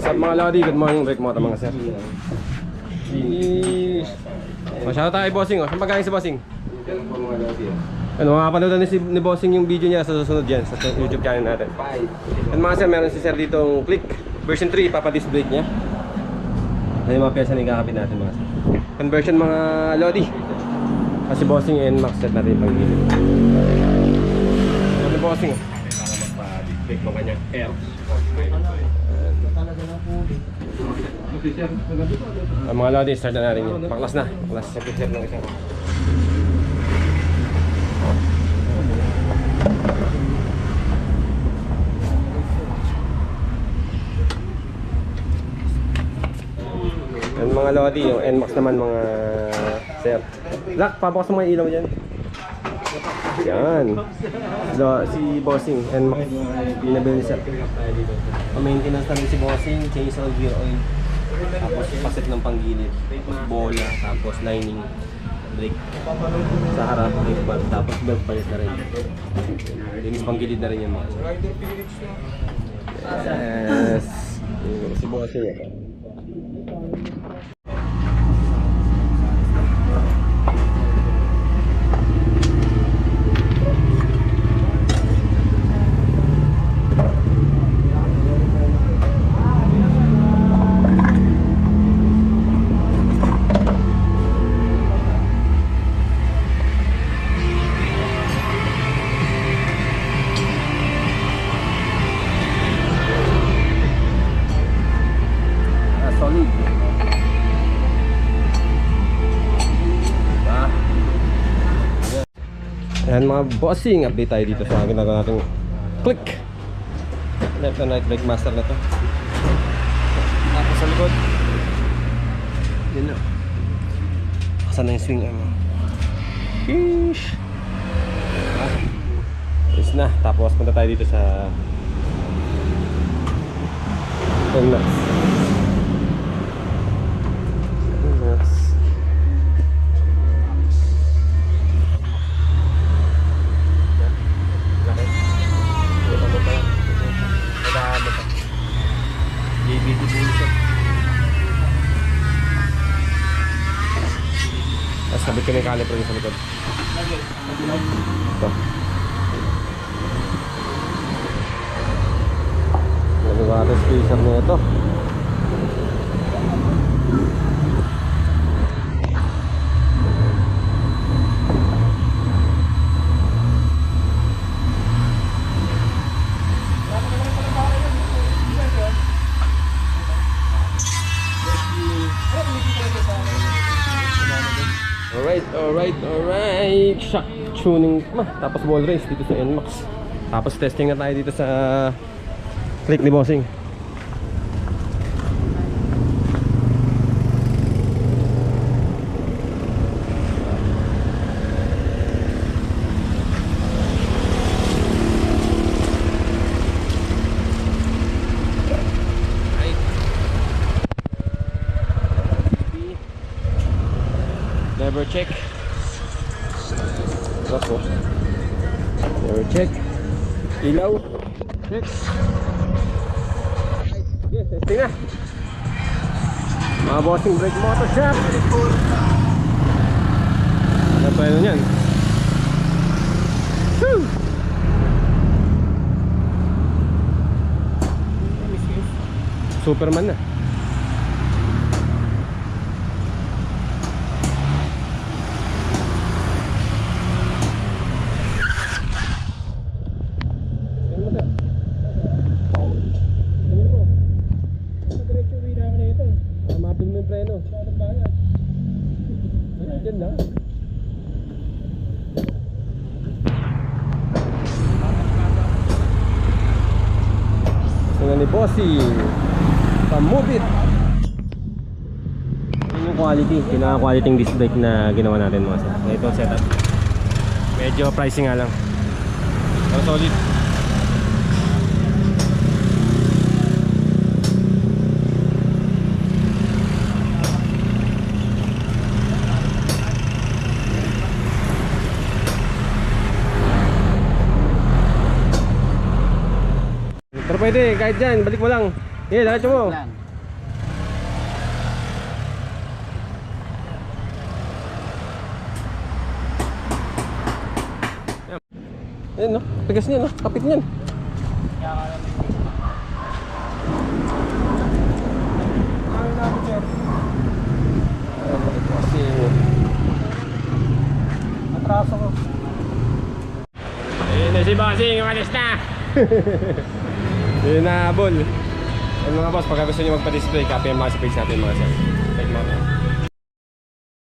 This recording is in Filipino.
What's up mga Lodi? Good morning, break mo ito mga sir. Masyado tayo bossing oh. Saan pagkain si bossing? Ano, makapanood ni bossing yung video niya sa susunod yan sa YouTube channel natin. And mga sir, meron si sir ditong Click version 3, papadisc brake niya. Ano yung mga pyesa na ikakapit natin mga sir. Conversion mga Lodi. Kasi bossing and max set natin yung pag-gilid. Ano bossing oh. Para magpa-disc brake ng kanyang air. Mga Lodi, start na natin yun. Paklas na. Paklas sa picture ng isang. And mga Lodi, yung NMAX naman mga sir. Lock, papakas mo mga ilaw dyan. Yan. Si Bossing, NMAX. Pinabili ni sir. Pa-maintenance na rin si Bossing, change oil, gear oil. Tapos paset ng panggilid, bola, tapos lining, brake sa harap, brake pad, tapos belt palit na rin. Linis panggilid na rin yan mga. Yes. Si Bossing eh. Ayan mga bossing, update tayo dito sa ginagawa natin Click left and right brake master na to. Tapos sa likod yun na. Saan na yung swing arm? Sheesh. Is na. Tapos punta tayo dito sa NMAX. Sabit ko na yung caliper niya sa likod. Ito. Nagawa ito spacer na ito. Alright. Shock tuning tapos ball race dito sa NMAX. Tapos testing na tayo dito sa Click ni Bossing. Lever check. Opo. Lever check. Ilaw. Check. Yes, testing na. Mga Bossing brake motor shop. Ano pa yun yan? Woo! Superman na. Diyan lang. Ito ni Bossing. Pa-move it. Yun yung quality. Pinaka-quality yung disc brake na ginawa natin mga sir. Ito setup. Medyo pricing nga lang. Pero solid. Pero pwede, kahit dyan, balik mo lang. Sige, diretso mo. Lang. Ayan no, tigas niya no, kapit niyan. Kasi Atraso ko. ayun na si Bossing, umalis na. Yun na, bol. Ayun mga boss, pagka gusto nyo magpa-display, copy ang mga sa page natin mga sir.